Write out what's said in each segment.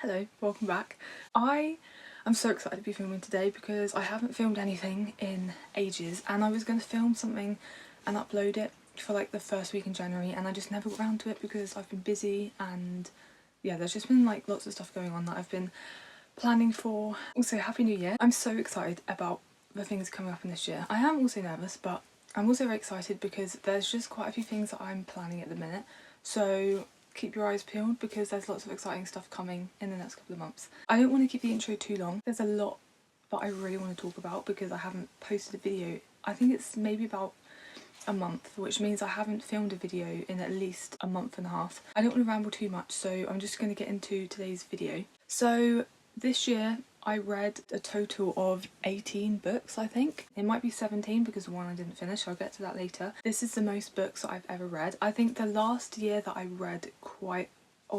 Hello, welcome back. I am so excited to be filming today because I haven't filmed anything in ages, and I was going to film something and upload it for like the first week in January, and I just never got around to it because I've been busy, and yeah, there's just been like lots of stuff going on that I've been planning for. Also, Happy New Year. I'm so excited about the things coming up in this year. I am also nervous, but I'm also very excited because there's just quite a few things that I'm planning at the minute. So keep your eyes peeled because there's lots of exciting stuff coming in the next couple of months. I don't want to keep the intro too long. There's a lot that I really want to talk about because I haven't posted a video. I think it's maybe about a month, which means I haven't filmed a video in at least a month and a half. I don't want to ramble too much, so I'm just going to get into today's video. So this year I read a total of 18 books, I think. It might be 17 because one I didn't finish, I'll get to that later. This is the most books that I've ever read. I think the last year that I read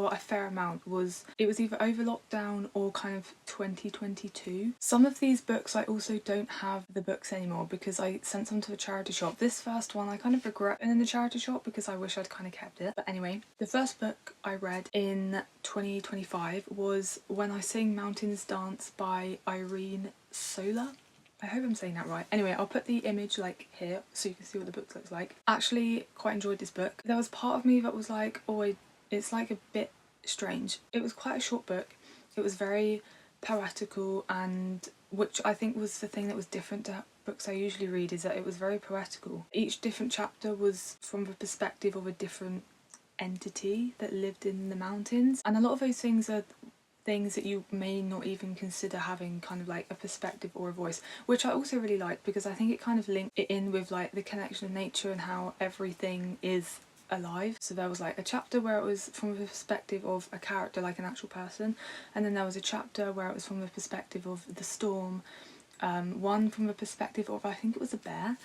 a fair amount was either over lockdown or kind of 2022. Some of these books I also don't have the books anymore because I sent some to the charity shop. This first one I kind of regret in the charity shop because I wish I'd kind of kept it. But anyway, the first book I read in 2025 was When I Sing Mountains Dance by Irene Sola. I hope I'm saying that right. Anyway, I'll put the image like here so you can see what the book looks like. Actually quite enjoyed this book. There was part of me that was like, oh, it's like a bit strange. It was quite a short book. It was very poetical, and which I think was the thing that was different to books I usually read, is that it was very poetical. Each different chapter was from the perspective of a different entity that lived in the mountains, and a lot of those things are things that you may not even consider having kind of like a perspective or a voice, which I also really like because I think it kind of linked it in with like the connection of nature and how everything is alive. So there was like a chapter where it was from the perspective of a character, like an actual person, and then there was a chapter where it was from the perspective of the storm, one from the perspective of, I think it was a bear,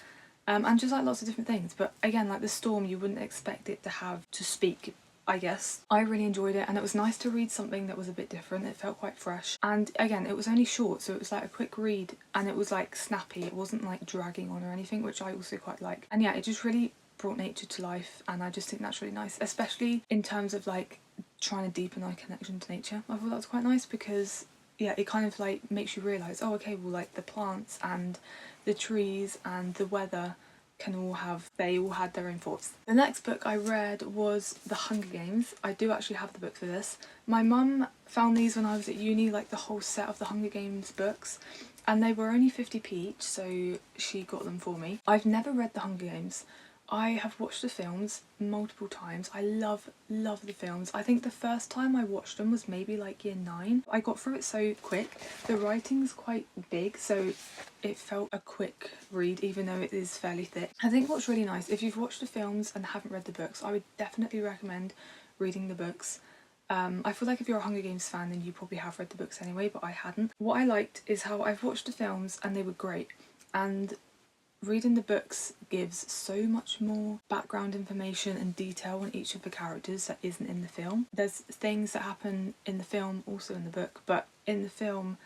and just like lots of different things. But again, like the storm, you wouldn't expect it to have to speak, I guess. I really enjoyed it, and it was nice to read something that was a bit different. It felt quite fresh, and again, it was only short, so it was like a quick read, and it was like snappy. It wasn't like dragging on or anything, which I also quite like. And yeah, it just really brought nature to life, and I just think that's really nice, especially in terms of like trying to deepen our connection to nature. I thought that was quite nice because yeah, it kind of like makes you realise, oh okay, well like the plants and the trees and the weather they all had their own thoughts. The next book I read was The Hunger Games. I do actually have the book for this. My mum found these when I was at uni, like the whole set of the Hunger Games books, and they were only 50p each, so she got them for me. I've never read The Hunger Games. I have watched the films multiple times. I love the films. I think the first time I watched them was maybe like year 9. I got through it so quick. The writing's quite big, so it felt a quick read even though it is fairly thick. I think what's really nice, if you've watched the films and haven't read the books, I would definitely recommend reading the books. I feel like if you're a Hunger Games fan then you probably have read the books anyway, but I hadn't. What I liked is how I've watched the films and they were great, and reading the books gives so much more background information and detail on each of the characters that isn't in the film. There's things that happen in the film also in the book, but in the film,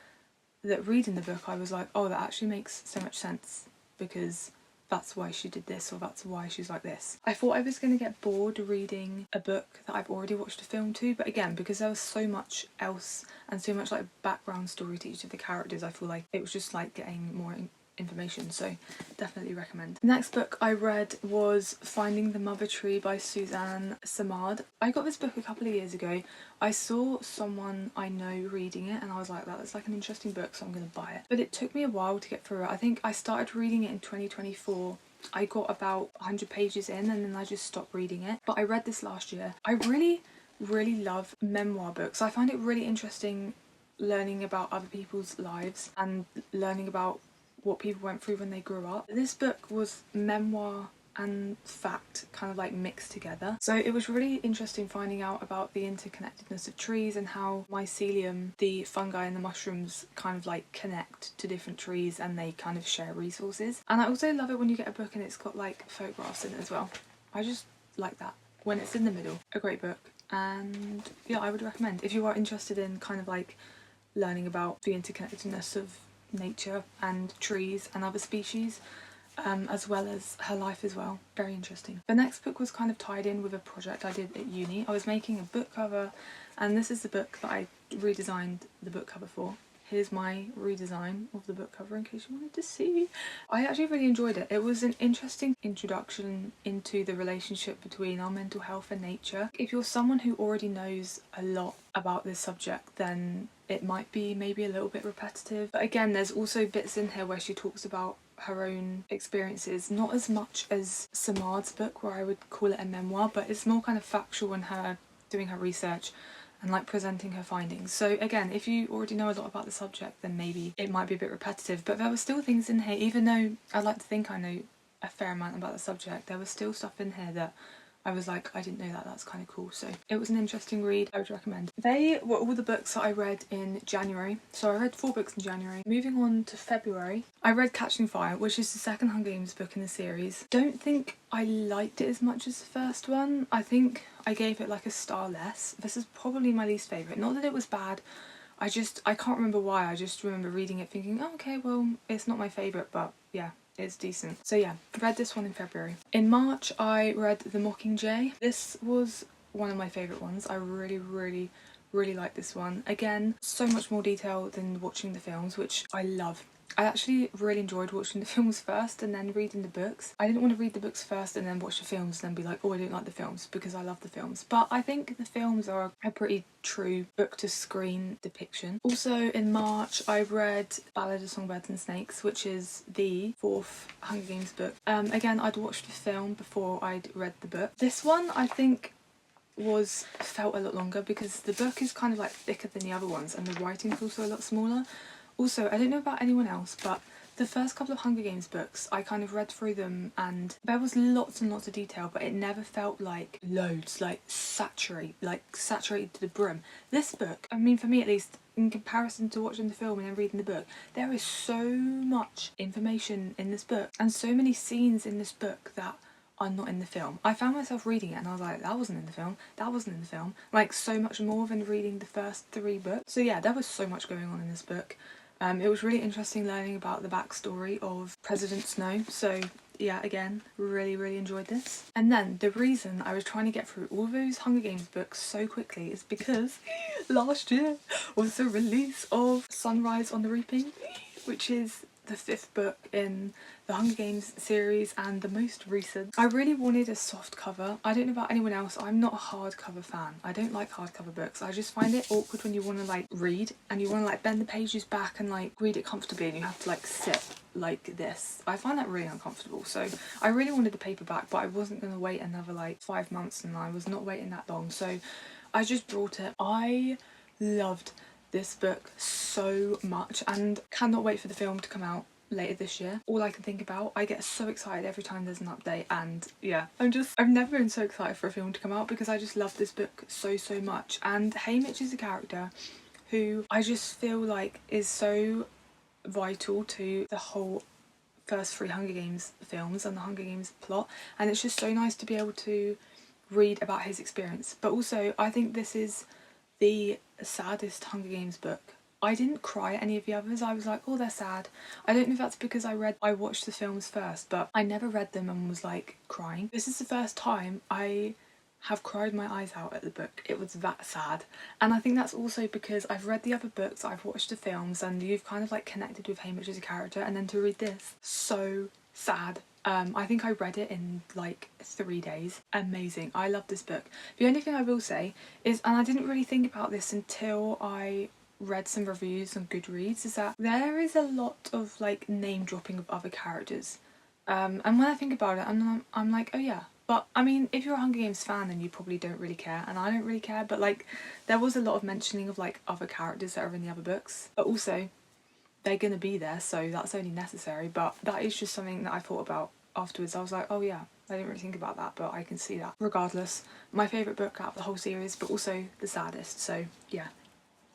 that reading the book I was like, oh, that actually makes so much sense because that's why she did this, or that's why she's like this. I thought I was going to get bored reading a book that I've already watched a film to, but again, because there was so much else and so much like background story to each of the characters, I feel like it was just like getting more information, so definitely recommend. The next book I read was Finding the Mother Tree by Suzanne Simard. I got this book a couple of years ago. I saw someone I know reading it and I was like, that's like an interesting book, so I'm going to buy it. But it took me a while to get through it. I think I started reading it in 2024. I got about 100 pages in and then I just stopped reading it. But I read this last year. I really love memoir books. I find it really interesting learning about other people's lives and learning about what people went through when they grew up. This book was memoir and fact kind of like mixed together. So it was really interesting finding out about the interconnectedness of trees and how mycelium, the fungi and the mushrooms, kind of like connect to different trees and they kind of share resources. And I also love it when you get a book and it's got like photographs in it as well. I just like that when it's in the middle. A great book, and yeah, I would recommend if you are interested in kind of like learning about the interconnectedness of nature and trees and other species, as well as her life as well. Very interesting. The next book was kind of tied in with a project I did at uni. I was making a book cover and this is the book that I redesigned the book cover for. Here's my redesign of the book cover in case you wanted to see. I actually really enjoyed it. It was an interesting introduction into the relationship between our mental health and nature. If you're someone who already knows a lot about this subject, then it might be maybe a little bit repetitive. But again, there's also bits in here where she talks about her own experiences, not as much as Samad's book where I would call it a memoir, but it's more kind of factual in her doing her research and like presenting her findings. So again, if you already know a lot about the subject, then maybe it might be a bit repetitive, but there were still things in here, even though I like to think I know a fair amount about the subject, there was still stuff in here that I was like, I didn't know that, that's kind of cool. So it was an interesting read, I would recommend. They were all the books that I read in January. So I read 4 books in January. Moving on to February, I read Catching Fire, which is the second Hunger Games book in the series. Don't think I liked it as much as the first one. I think I gave it like a star less. This is probably my least favourite. Not that it was bad, I can't remember why. I just remember reading it thinking, oh, okay, well, it's not my favourite, but yeah, it's decent. So yeah, I read this one in February. In March, I read The Mockingjay. This was one of my favourite ones. I really liked this one. Again, so much more detail than watching the films, which I love. I actually really enjoyed watching the films first and then reading the books. I didn't want to read the books first and then watch the films and then be like, oh, I don't like the films, because I love the films. But I think the films are a pretty true book to screen depiction. Also in March, I read Ballad of Songbirds and Snakes, which is the 4th Hunger Games book. Again, I'd watched the film before I'd read the book. This one, I think, felt a lot longer because the book is kind of like thicker than the other ones and the writing's also a lot smaller. Also, I don't know about anyone else, but the first couple of Hunger Games books, I kind of read through them and there was lots and lots of detail, but it never felt like loads, like saturated to the brim. This book, I mean, for me at least, in comparison to watching the film and then reading the book, there is so much information in this book and so many scenes in this book that are not in the film. I found myself reading it and I was like, that wasn't in the film, that wasn't in the film. Like, so much more than reading the first 3 books. So yeah, there was so much going on in this book. It was really interesting learning about the backstory of President Snow. So yeah, again, really enjoyed this. And then the reason I was trying to get through all those Hunger Games books so quickly is because last year was the release of Sunrise on the Reaping, which is the 5th book in the Hunger Games series and the most recent. I really wanted a soft cover. I don't know about anyone else, I'm not a hardcover fan. I don't like hardcover books. I just find it awkward when you want to like read and you want to like bend the pages back and like read it comfortably and you have to like sit like this. I find that really uncomfortable. So I really wanted the paperback, but I wasn't going to wait another like 5 months and I was not waiting that long. So I just brought it. I loved this book so much and cannot wait for the film to come out later this year. All I can think about, I get so excited every time there's an update, and yeah, I've never been so excited for a film to come out because I just love this book so much. And Haymitch is a character who I just feel like is so vital to the whole first 3 Hunger Games films and the Hunger Games plot, and it's just so nice to be able to read about his experience. But also I think this is the saddest Hunger Games book. I didn't cry at any of the others. I was like, oh, they're sad. I don't know if that's because I watched the films first, but I never read them and was like crying. This is the first time I have cried my eyes out at the book. It was that sad. And I think that's also because I've read the other books, I've watched the films, and you've kind of like connected with Haymitch as a character, and then to read this, so sad. I think I read it in like 3 days. Amazing. I love this book. The only thing I will say is, and I didn't really think about this until I read some reviews on Goodreads, is that there is a lot of like name dropping of other characters. And when I think about it, I'm like, oh yeah. But I mean, if you're a Hunger Games fan, then you probably don't really care, and I don't really care, but like there was a lot of mentioning of like other characters that are in the other books. But also, they're gonna be there, so that's only necessary. But that is just something that I thought about afterwards. I was like, oh yeah, I didn't really think about that, but I can see that. Regardless, my favourite book out of the whole series, but also the saddest, so yeah.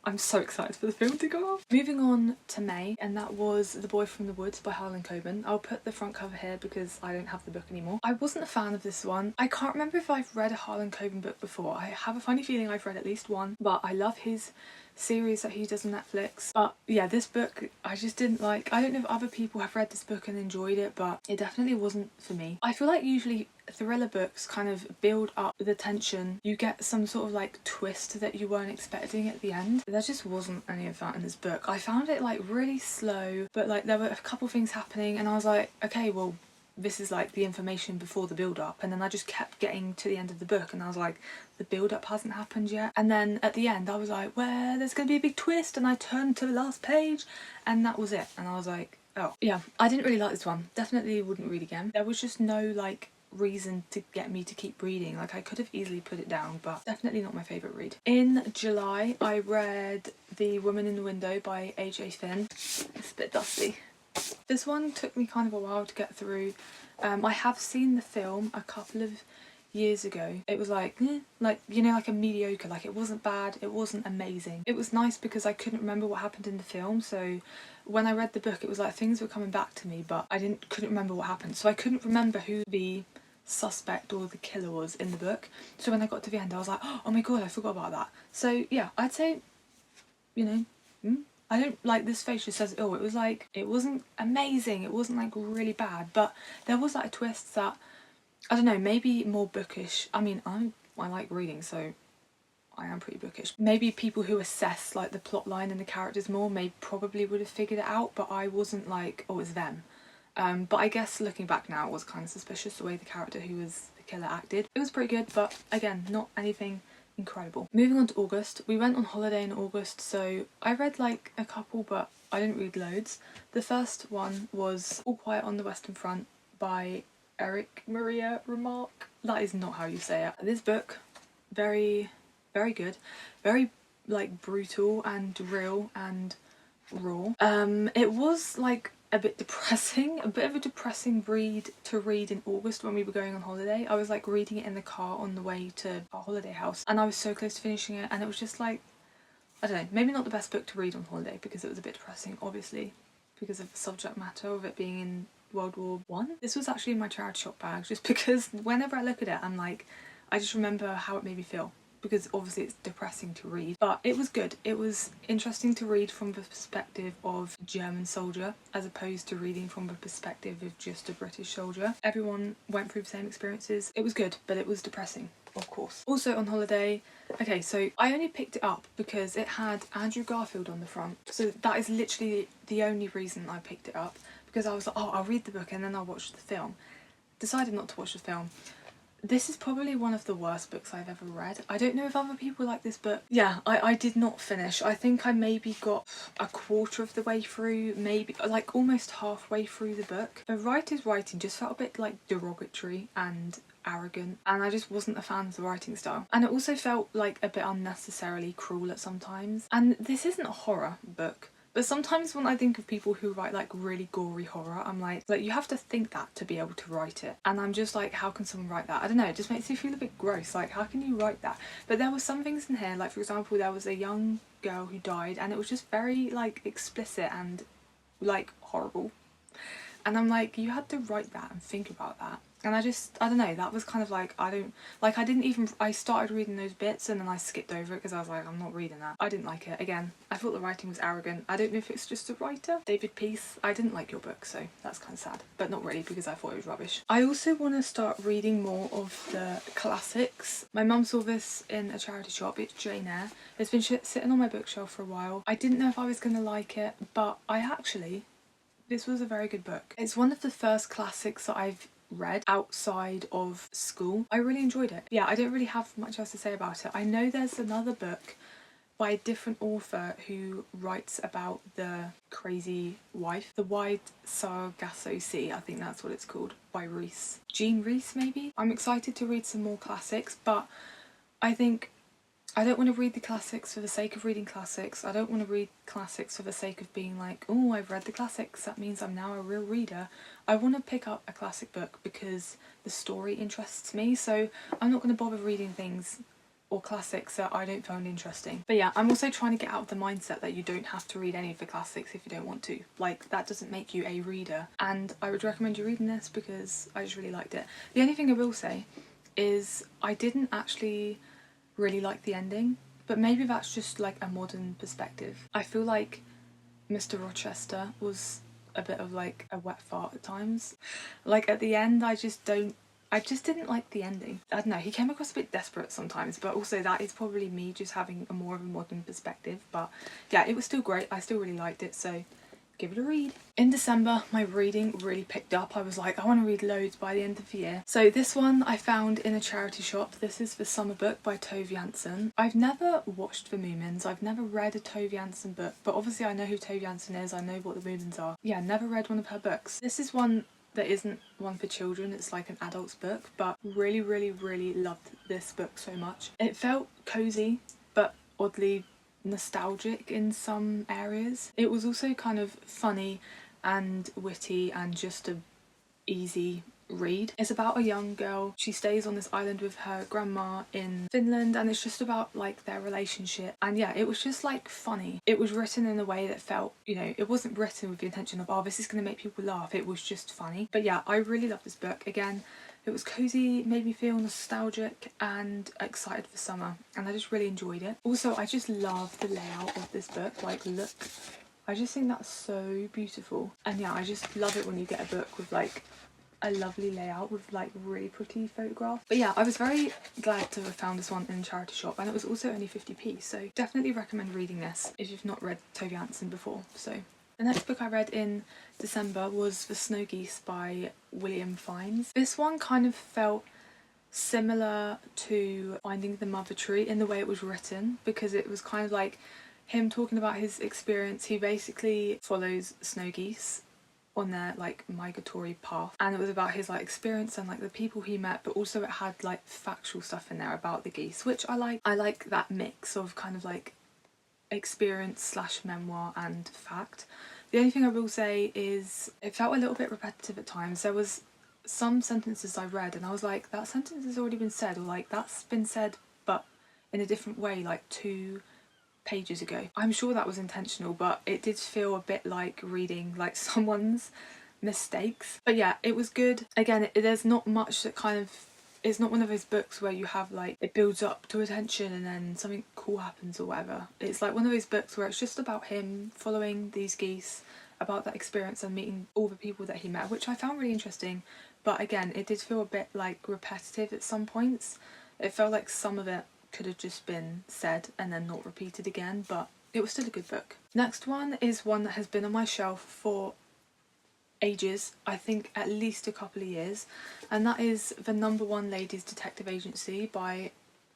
I'm so excited for the film to go off. Moving on to May, and that was The Boy from the Woods by Harlan Coben. I'll put the front cover here because I don't have the book anymore. I wasn't a fan of this one. I can't remember if I've read a Harlan Coben book before. I have a funny feeling I've read at least one, but I love his series that he does on Netflix. But yeah, this book I just didn't like. I don't know if other people have read this book and enjoyed it, but it definitely wasn't for me. I feel like usually thriller books kind of build up the tension. You get some sort of like twist that you weren't expecting at the end. There just wasn't any of that in this book. I found it like really slow, but like there were a couple things happening and I was like, okay, well, this is like the information before the build-up, and then I just kept getting to the end of the book and I was like, the build-up hasn't happened yet. And then at the end I was like, well, there's gonna be a big twist, and I turned to the last page and that was it. And I was like, oh. Yeah, I didn't really like this one. Definitely wouldn't read again. There was just no like reason to get me to keep reading. Like I could have easily put it down, but definitely not my favourite read. In July I read The Woman in the Window by AJ Finn. It's a bit dusty. This one took me kind of a while to get through. I have seen the film a couple of years ago. It was like, like, you know, like a mediocre, like it wasn't bad, it wasn't amazing. It was nice because I couldn't remember what happened in the film, so when I read the book it was like things were coming back to me, but I couldn't remember what happened. So I couldn't remember who the suspect or the killer was in the book. So when I got to the end I was like, oh my god, I forgot about that. So yeah, I'd say, you know, I don't like this face just says, oh, it was like, it wasn't amazing, it wasn't like really bad, but there was like a twist that, I don't know, maybe more bookish. I mean, I like reading, so I am pretty bookish. Maybe people who assess like the plot line and the characters more probably would have figured it out, but I wasn't like, oh, it's them. But I guess looking back now, it was kind of suspicious the way the character who was the killer acted. It was pretty good, but again, not anything incredible. Moving on to August. We went on holiday in August, so I read like a couple, but I didn't read loads. The first one was All Quiet on the Western Front by Erich Maria Remarque. That is not how you say it. This book, very, very good. Very like brutal and real and raw. It was like a bit depressing, a bit of a depressing read to read in August when we were going on holiday. I was like reading it in the car on the way to our holiday house and I was so close to finishing it, and it was just like, I don't know, maybe not the best book to read on holiday because it was a bit depressing, obviously, because of the subject matter of it being in World War One. This was actually in my charity shop bag just because whenever I look at it I'm like, I just remember how it made me feel, because obviously it's depressing to read, but it was good. It was interesting to read from the perspective of a German soldier as opposed to reading from the perspective of just a British soldier. Everyone went through the same experiences. It was good, but it was depressing, of course. Also on holiday, okay, so I only picked it up because it had Andrew Garfield on the front, so that is literally the only reason I picked it up, because I was like, oh, I'll read the book and then I'll watch the film. Decided not to watch the film. This is probably one of the worst books I've ever read. I don't know if other people like this book. Yeah, I did not finish. I think I maybe got a quarter of the way through, maybe like almost halfway through the book. The writer's writing just felt a bit like derogatory and arrogant, and I just wasn't a fan of the writing style. And it also felt like a bit unnecessarily cruel at sometimes. And this isn't a horror book. But sometimes when I think of people who write like really gory horror, I'm like you have to think that to be able to write it. And I'm just like, how can someone write that? I don't know, it just makes me feel a bit gross. Like, how can you write that? But there were some things in here, like for example, there was a young girl who died and it was just very like explicit and like horrible. And I'm like, you had to write that and think about that. And I don't know, that was kind of like, I started reading those bits and then I skipped over it because I was like, I'm not reading that. I didn't like it. Again, I thought the writing was arrogant. I don't know if it's just a writer. David Peace, I didn't like your book, so that's kind of sad. But not really, because I thought it was rubbish. I also want to start reading more of the classics. My mum saw this in a charity shop. It's Jane Eyre. It's been sitting on my bookshelf for a while. I didn't know if I was going to like it, but this was a very good book. It's one of the first classics that I've read outside of school. I really enjoyed it. Yeah, I don't really have much else to say about it. I know there's another book by a different author who writes about the crazy wife, The Wide Sargasso Sea, I think that's what it's called, by Rees. Jean Rees, maybe? I'm excited to read some more classics, but I think I don't want to read the classics for the sake of reading classics. I don't want to read classics for the sake of being like, oh, I've read the classics, that means I'm now a real reader. I want to pick up a classic book because the story interests me, so I'm not going to bother reading things or classics that I don't find interesting. But yeah, I'm also trying to get out of the mindset that you don't have to read any of the classics if you don't want to. Like, that doesn't make you a reader. And I would recommend you reading this because I just really liked it. The only thing I will say is I didn't actually really like the ending. but maybe that's just like a modern perspective. I feel like Mr. Rochester was a bit of like a wet fart at times. Like at the end, I just didn't like the ending. I don't know, he came across a bit desperate sometimes, but also that is probably me just having a more of a modern perspective. But yeah, it was still great. I still really liked it, so give it a read. In December, my reading really picked up. I was like, I want to read loads by the end of the year. So this one I found in a charity shop. This is The Summer Book by Tove Jansson. I've never watched The Moomins. I've never read a Tove Jansson book, but obviously I know who Tove Jansson is. I know what The Moomins are. Yeah, never read one of her books. This is one that isn't one for children, it's like an adult's book, but really, really, really loved this book so much. It felt cozy, but oddly nostalgic in some areas. It was also kind of funny and witty and just a easy read. It's about a young girl. She stays on this island with her grandma in Finland, and it's just about like their relationship. And yeah, it was just like funny. It was written in a way that felt, you know, it wasn't written with the intention of, oh, this is going to make people laugh. It was just funny. But yeah, I really love this book. Again, it was cozy, made me feel nostalgic and excited for summer, and I just really enjoyed it. Also, I just love the layout of this book. Like, look, I just think that's so beautiful. And yeah, I just love it when you get a book with like a lovely layout with like really pretty photographs. But yeah, I was very glad to have found this one in a charity shop, and it was also only 50p, so definitely recommend reading this if you've not read Tove Jansson before. So the next book I read in December was The Snow Geese by William Fiennes. This one kind of felt similar to Finding the Mother Tree in the way it was written, because it was kind of like him talking about his experience. He basically follows snow geese on their like migratory path, and it was about his like experience and like the people he met, but also it had like factual stuff in there about the geese, which I like. I like that mix of kind of like experience slash memoir and fact. The only thing I will say is it felt a little bit repetitive at times. There was some sentences I read and I was like, that sentence has already been said, or like that's been said but in a different way like 2 pages ago. I'm sure that was intentional, but it did feel a bit like reading like someone's mistakes. But yeah, it was good. Again, there's not much that kind of, it's not one of those books where you have like, it builds up to attention and then something cool happens or whatever. It's like one of those books where it's just about him following these geese, about that experience and meeting all the people that he met, which I found really interesting. But again, it did feel a bit like repetitive at some points. It felt like some of it could have just been said and then not repeated again, but it was still a good book. Next one is one that has been on my shelf for ages, I think at least a couple of years, and that is The Number One Ladies Detective Agency by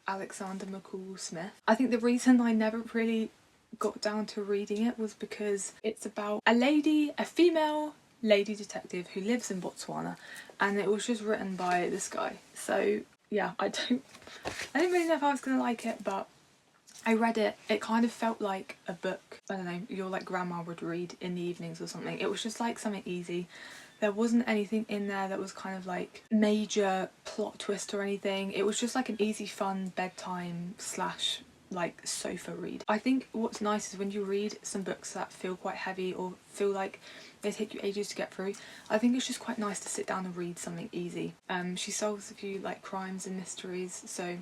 Alexander McCall Smith. I think the reason I never really got down to reading it was because it's about a female lady detective who lives in Botswana, and it was just written by this guy. So yeah, I didn't really know if I was gonna like it, but I read it. It kind of felt like a book, I don't know, your like grandma would read in the evenings or something. It was just like something easy. There wasn't anything in there that was kind of like major plot twist or anything. It was just like an easy fun bedtime slash like sofa read. I think what's nice is when you read some books that feel quite heavy or feel like they take you ages to get through, I think it's just quite nice to sit down and read something easy. She solves a few like crimes and mysteries, so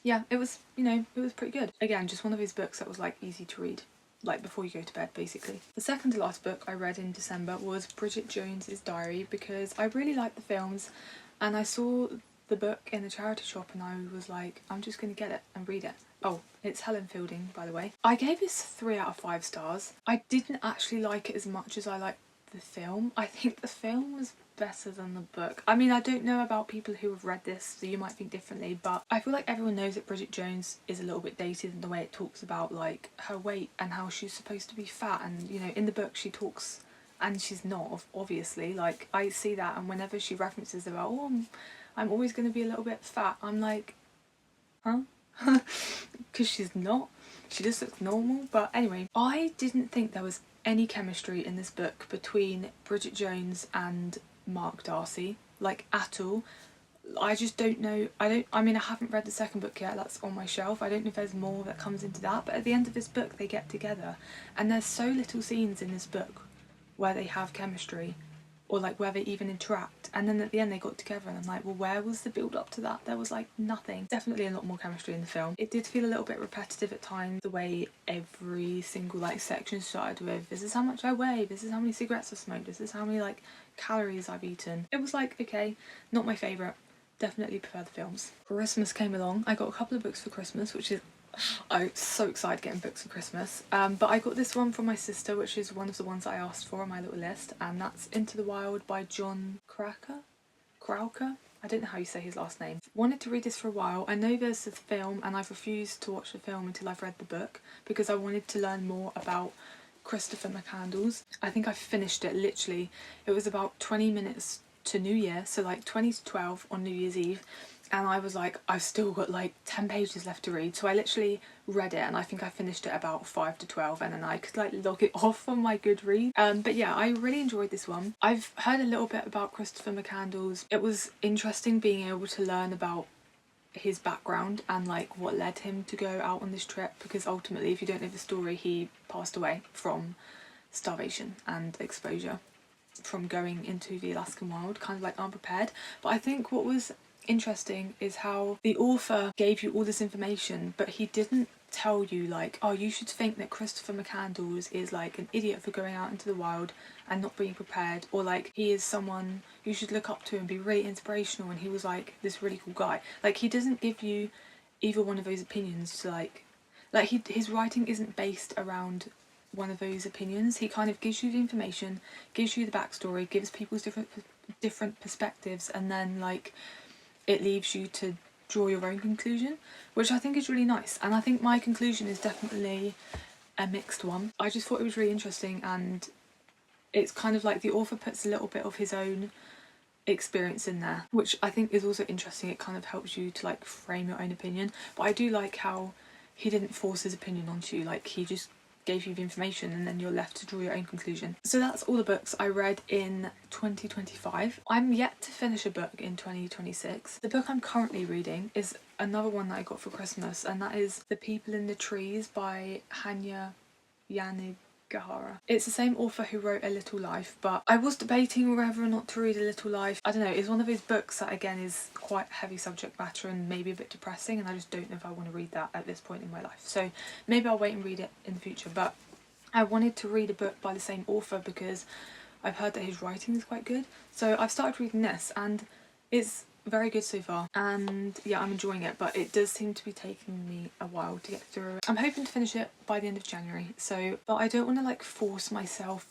yeah, it was, you know, it was pretty good. Again, just one of these books that was like easy to read, like before you go to bed basically. The second to last book I read in December was Bridget Jones's Diary, because I really liked the films and I saw the book in the charity shop and I was like, I'm just gonna get it and read it. Oh, it's Helen Fielding, by the way. I gave this 3 out of 5 stars. I didn't actually like it as much as I liked the film. I think the film was better than the book. I mean, I don't know about people who have read this, so you might think differently, but I feel like everyone knows that Bridget Jones is a little bit dated in the way it talks about like her weight and how she's supposed to be fat, and you know, in the book she talks and she's not, obviously. Like I see that, and whenever she references about, oh, I'm always going to be a little bit fat, I'm like, huh? Because she's not. She just looks normal. But anyway, I didn't think there was any chemistry in this book between Bridget Jones and Mark Darcy, like at all. I just don't know. I mean, I haven't read the second book yet, that's on my shelf. I don't know if there's more that comes into that, but at the end of this book they get together and there's so little scenes in this book where they have chemistry or like where they even interact, and then at the end they got together and I'm like, well, where was the build up to that? There was like nothing. Definitely a lot more chemistry in the film. It did feel a little bit repetitive at times, the way every single like section started with, this is how much I weigh, this is how many cigarettes I've smoked, this is how many like calories I've eaten. It was like, okay, not my favourite. Definitely prefer the films. Christmas came along. I got a couple of books for Christmas, which is, I'm so excited getting books for Christmas. But I got this one from my sister, which is one of the ones I asked for on my little list, and that's Into the Wild by Jon Krakauer. I don't know how you say his last name. Wanted to read this for a while. I know there's a film and I've refused to watch the film until I've read the book because I wanted to learn more about Christopher McCandless. I think I finished it literally. It was about 20 minutes to New Year, so like 20 to 12 on New Year's Eve, and I was like, I've still got like 10 pages left to read, so I literally read it and I think I finished it about 5 to 12 and then I could like log it off on my Goodreads. But yeah, I really enjoyed this one. I've heard a little bit about Christopher McCandless. It was interesting being able to learn about his background and like what led him to go out on this trip, because ultimately, if you don't know the story, he passed away from starvation and exposure from going into the Alaskan wild, kind of like unprepared. But I think what was interesting is how the author gave you all this information, but he didn't tell you like, oh, you should think that Christopher McCandless is like an idiot for going out into the wild and not being prepared, or like he is someone you should look up to and be really inspirational and he was like this really cool guy. Like, he doesn't give you either one of those opinions to like his writing isn't based around one of those opinions. He kind of gives you the information, gives you the backstory, gives people's different perspectives, and then like it leaves you to draw your own conclusion, which I think is really nice. And I think my conclusion is definitely a mixed one. I just thought it was really interesting, and it's kind of like the author puts a little bit of his own experience in there, which I think is also interesting. It kind of helps you to like frame your own opinion. But I do like how he didn't force his opinion onto you, like he just gave you the information and then you're left to draw your own conclusion. So that's all the books I read in 2025. I'm yet to finish a book in 2026. The book I'm currently reading is another one that I got for Christmas, and that is The People in the Trees by Hanya Yanagihara. It's the same author who wrote A Little Life, but I was debating whether or not to read A Little Life. I don't know, it's one of those books that again is quite heavy subject matter and maybe a bit depressing, and I just don't know if I want to read that at this point in my life. So maybe I'll wait and read it in the future, but I wanted to read a book by the same author because I've heard that his writing is quite good. So I've started reading this and it's very good so far, and yeah, I'm enjoying it, but it does seem to be taking me a while to get through it. I'm hoping to finish it by the end of January, so, but I don't want to like force myself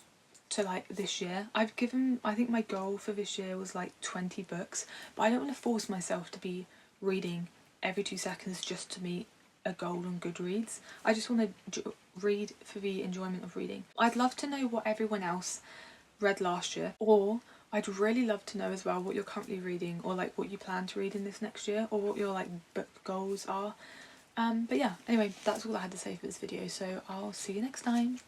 to like this year. I think my goal for this year was like 20 books, but I don't want to force myself to be reading every 2 seconds just to meet a goal on Goodreads. I just want to read for the enjoyment of reading. I'd love to know what everyone else read last year, or I'd really love to know as well what you're currently reading, or like what you plan to read in this next year, or what your like book goals are. But yeah, anyway, that's all I had to say for this video, so I'll see you next time.